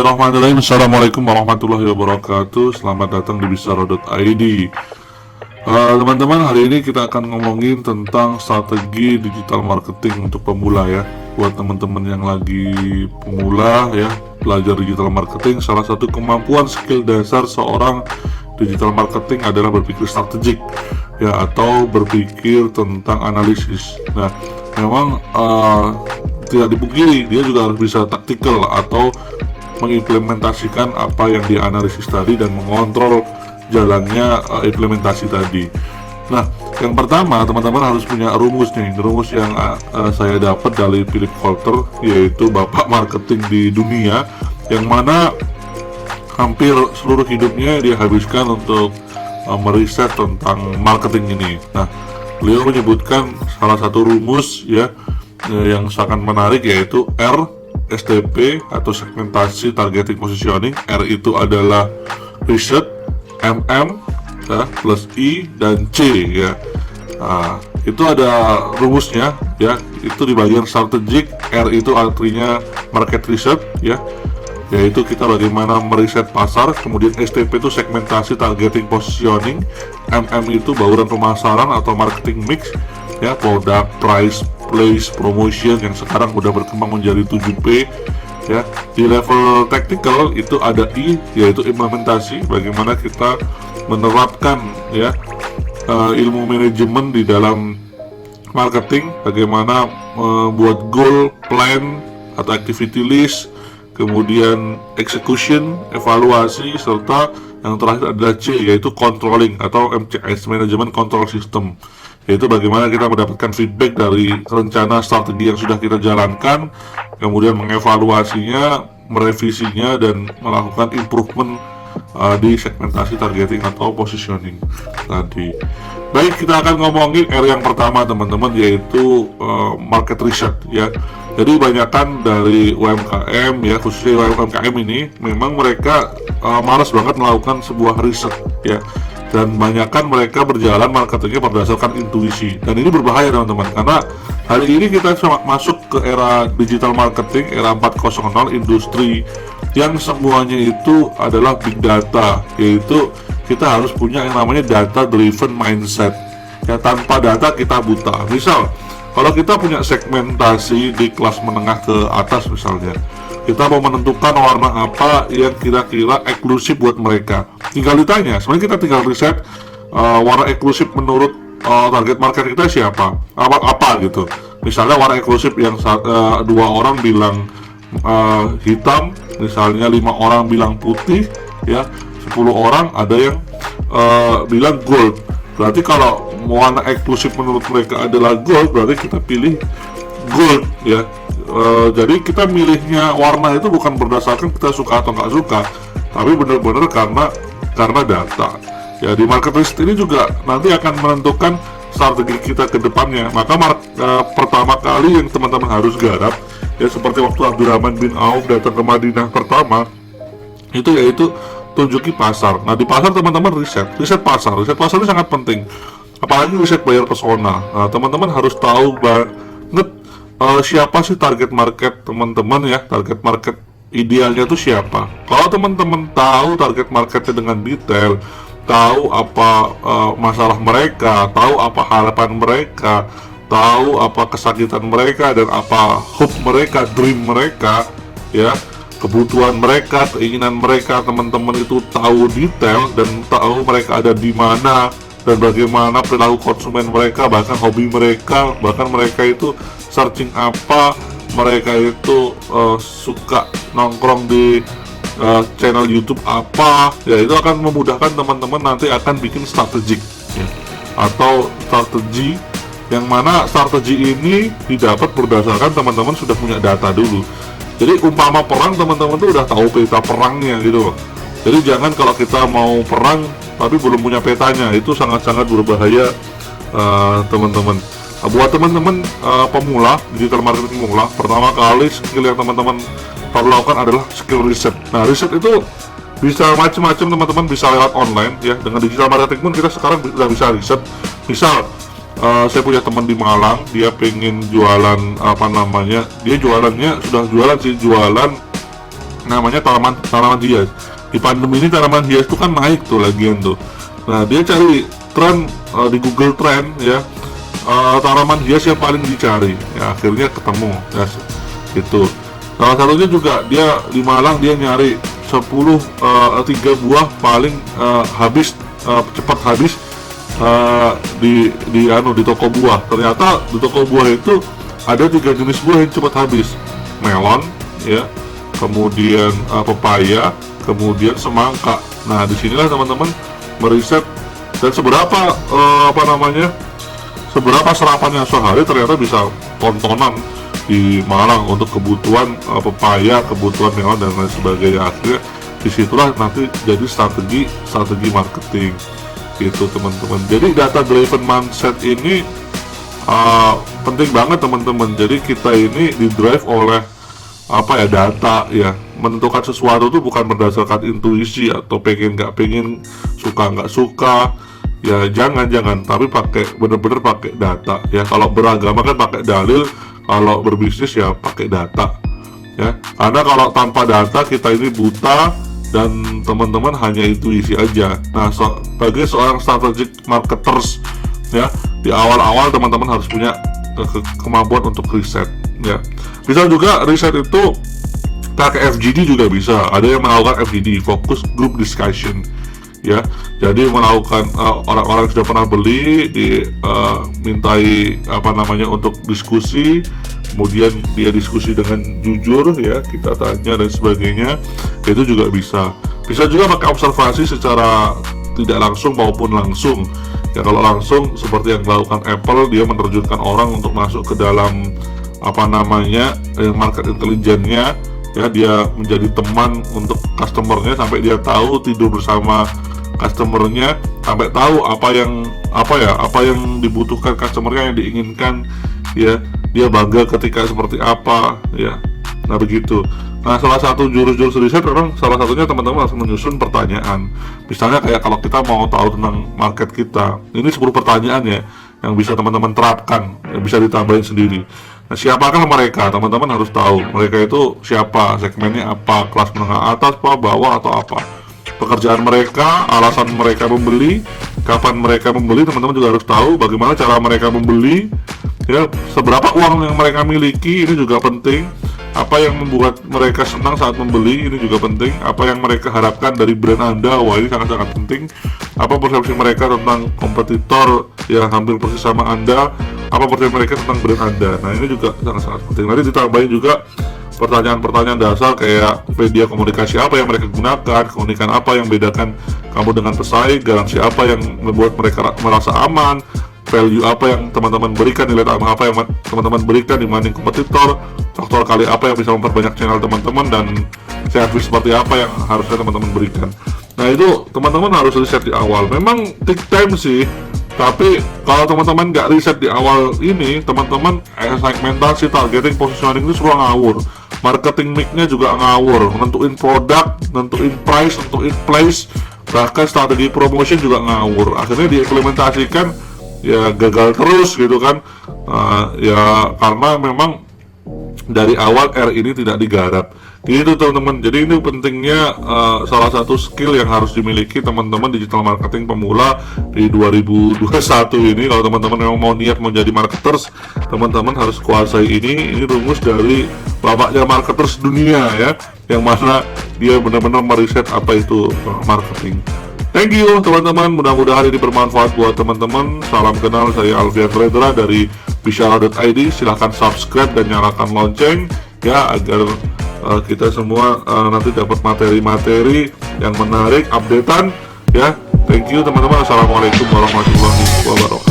Bismillahirrahmanirrahim. Assalamualaikum warahmatullahi wabarakatuh. Selamat datang di Bisara.id. Teman-teman, hari ini kita akan ngomongin tentang strategi digital marketing untuk pemula ya. Buat teman-teman yang lagi pemula ya, belajar digital marketing, salah satu kemampuan skill dasar seorang digital marketing adalah berpikir strategik ya, atau berpikir tentang analisis. Nah, memang tidak dipungkiri dia juga harus bisa taktikal atau mengimplementasikan apa yang dianalisis tadi dan mengontrol jalannya implementasi tadi. Nah, yang pertama teman-teman harus punya rumus nih. Rumus yang saya dapat dari Philip Kotler, yaitu bapak marketing di dunia, yang mana hampir seluruh hidupnya dia habiskan untuk meriset tentang marketing ini. Nah, beliau menyebutkan salah satu rumus ya yang sangat menarik, yaitu RSTP atau segmentasi targeting positioning. R itu adalah research, MM ya, plus I dan C ya. Nah, itu ada rumusnya ya, itu di bagian strategic. R itu artinya market research ya, yaitu kita bagaimana meriset pasar. Kemudian STP itu segmentasi targeting positioning. MM itu bauran pemasaran atau marketing mix ya, product, price, place, promotion yang sekarang udah berkembang menjadi 7P ya. Di level tactical itu ada I, yaitu implementasi, bagaimana kita menerapkan ya ilmu manajemen di dalam marketing, bagaimana membuat goal, plan atau activity list, kemudian execution, evaluasi, serta yang terakhir adalah C, yaitu controlling atau MCS, Management Control System, yaitu bagaimana kita mendapatkan feedback dari rencana strategi yang sudah kita jalankan, kemudian mengevaluasinya, merevisinya, dan melakukan improvement di segmentasi targeting atau positioning tadi. Baik, kita akan ngomongin R yang pertama teman-teman, yaitu market research ya. Jadi banyakkan dari UMKM ya, khususnya UMKM ini memang mereka malas banget melakukan sebuah riset ya, dan banyakkan mereka berjalan marketingnya berdasarkan intuisi, dan ini berbahaya teman-teman, karena hari ini kita masuk ke era digital marketing, era 4.0, industri yang semuanya itu adalah big data, yaitu kita harus punya yang namanya data driven mindset ya. Tanpa data kita buta. Misal kalau kita punya segmentasi di kelas menengah ke atas misalnya, kita mau menentukan warna apa yang kira-kira eksklusif buat mereka, tinggal ditanya. Sebenarnya kita tinggal riset warna eksklusif menurut target market kita siapa, apa gitu. Misalnya warna eksklusif yang 2 orang bilang hitam, misalnya 5 orang bilang putih ya, 10 orang ada yang bilang gold. Berarti kalau warna eksklusif menurut mereka adalah gold, berarti kita pilih gold ya. Jadi kita milihnya warna itu bukan berdasarkan kita suka atau nggak suka, tapi benar-benar karena data ya. Di market research ini juga nanti akan menentukan strategi kita ke depannya. Maka pertama kali yang teman-teman harus garap ya, seperti waktu Abdurrahman bin Auf datang ke Madinah pertama itu, yaitu tunjuki pasar. Nah, di pasar teman-teman riset pasar ini sangat penting, apalagi riset bayar persona. Nah, teman-teman harus tahu banget siapa sih target market teman-teman ya, target market idealnya itu siapa. Kalau teman-teman tahu target marketnya dengan detail, tahu apa masalah mereka, tahu apa harapan mereka, tahu apa kesakitan mereka, dan apa hope mereka, dream mereka ya, kebutuhan mereka, keinginan mereka, teman-teman itu tahu detail dan tahu mereka ada di mana dan bagaimana perilaku konsumen mereka, bahkan hobi mereka, bahkan mereka itu searching apa, mereka itu suka nongkrong di channel YouTube apa ya. Itu akan memudahkan teman-teman nanti akan bikin strategik ya, atau strategi, yang mana strategi ini didapat berdasarkan teman-teman sudah punya data dulu. Jadi umpama perang, teman-teman tuh udah tahu peta perangnya gitu. Jadi jangan kalau kita mau perang tapi belum punya petanya, itu sangat-sangat berbahaya teman-teman. Buat teman-teman pemula, digital marketing pemula, pertama kali skill yang teman-teman perlu lakukan adalah skill riset. Nah, riset itu bisa macam-macam teman-teman, bisa lewat online ya. Dengan digital marketing pun kita sekarang sudah bisa riset. Misal saya punya teman di Malang, dia pengen jualan dia jualannya sudah jualan namanya tanaman hias. Di pandemi ini tanaman hias itu kan naik tuh lagian tuh. Nah, dia cari tren di Google Trend ya, tanaman hias yang paling dicari. Ya, akhirnya ketemu ya, itu. Salah satunya juga dia di Malang, dia nyari 3 buah paling cepat habis di toko buah. Ternyata di toko buah itu ada 3 jenis buah yang cepat habis. Melon ya, kemudian pepaya, kemudian semangka. Nah, disinilah teman-teman meriset dan seberapa seberapa serapannya sehari ternyata bisa tontonan di Malang untuk kebutuhan pepaya, kebutuhan melon dan lain sebagainya. Akhirnya disitulah nanti jadi strategi marketing gitu teman-teman. Jadi data driven mindset ini penting banget teman-teman. Jadi kita ini di drive oleh data ya. Menentukan sesuatu itu bukan berdasarkan intuisi atau pengen nggak pengen, suka nggak suka ya, jangan, tapi bener-bener pakai data ya. Kalau beragama kan pakai dalil, kalau berbisnis ya pakai data ya. Karena kalau tanpa data kita ini buta dan teman-teman hanya intuisi aja. Nah, sebagai seorang strategic marketers ya, di awal-awal teman-teman harus punya kemampuan untuk riset ya. Bisa juga riset itu pakai FGD juga bisa. Ada yang melakukan FGD, focus group discussion ya. Jadi melakukan orang-orang yang sudah pernah beli mintai untuk diskusi, kemudian dia diskusi dengan jujur ya, kita tanya dan sebagainya. Itu juga bisa juga pakai observasi secara tidak langsung maupun langsung ya. Kalau langsung seperti yang dilakukan Apple, dia menerjunkan orang untuk masuk ke dalam market intelligence-nya ya. Dia menjadi teman untuk customernya sampai dia tahu, tidur bersama customernya sampai tahu apa yang dibutuhkan customernya, yang diinginkan ya. Dia bangga ketika seperti apa ya. Nah, begitu. Nah, salah satu jurus-jurus riset memang salah satunya teman-teman harus menyusun pertanyaan. Misalnya kayak kalau kita mau tahu tentang market kita, ini 10 pertanyaan ya yang bisa teman-teman terapkan, yang bisa ditambahin sendiri. Nah, siapakah mereka? Teman-teman harus tahu mereka itu siapa, segmennya apa, kelas menengah atas, bawah atau apa. Pekerjaan mereka, alasan mereka membeli, kapan mereka membeli, teman-teman juga harus tahu. Bagaimana cara mereka membeli ya, seberapa uang yang mereka miliki, ini juga penting. Apa yang membuat mereka senang saat membeli, ini juga penting. Apa yang mereka harapkan dari brand Anda, wah ini sangat-sangat penting. Apa persepsi mereka tentang kompetitor yang hampir persis sama Anda, apa persepsi mereka tentang brand Anda. Nah, ini juga sangat-sangat penting. Nanti ditambahin juga pertanyaan-pertanyaan dasar kayak media komunikasi apa yang mereka gunakan, keunikan apa yang bedakan kamu dengan pesaing, garansi apa yang membuat mereka merasa aman, value apa yang teman-teman berikan, nilai tambah apa yang teman-teman berikan dibanding kompetitor, faktor kali apa yang bisa memperbanyak channel teman-teman, dan servis seperti apa yang harusnya teman-teman berikan. Nah, itu teman-teman harus riset di awal. Memang take time sih, tapi kalau teman-teman nggak riset di awal ini, teman-teman segmentasi, targeting, positioning itu semua ngawur. Marketing mix-nya juga ngawur, nentuin produk, nentuin price, nentuin place, bahkan strategi promotion juga ngawur. Akhirnya diimplementasikan ya gagal terus gitu kan. Ya karena memang dari awal R ini tidak digarap gitu teman-teman. Jadi ini pentingnya salah satu skill yang harus dimiliki teman-teman digital marketing pemula di 2021 ini. Kalau teman-teman memang mau niat menjadi marketers, teman-teman harus kuasai ini rumus dari bapaknya marketers dunia ya, yang mana dia benar-benar meriset apa itu marketing. Thank you teman-teman, mudah-mudahan ini bermanfaat buat teman-teman. Salam kenal, saya Alfian Redra dari bicara.id. Silahkan subscribe dan nyalakan lonceng ya, agar kita semua nanti dapat materi-materi yang menarik, updatean ya. Thank you teman-teman. Assalamualaikum warahmatullahi wabarakatuh.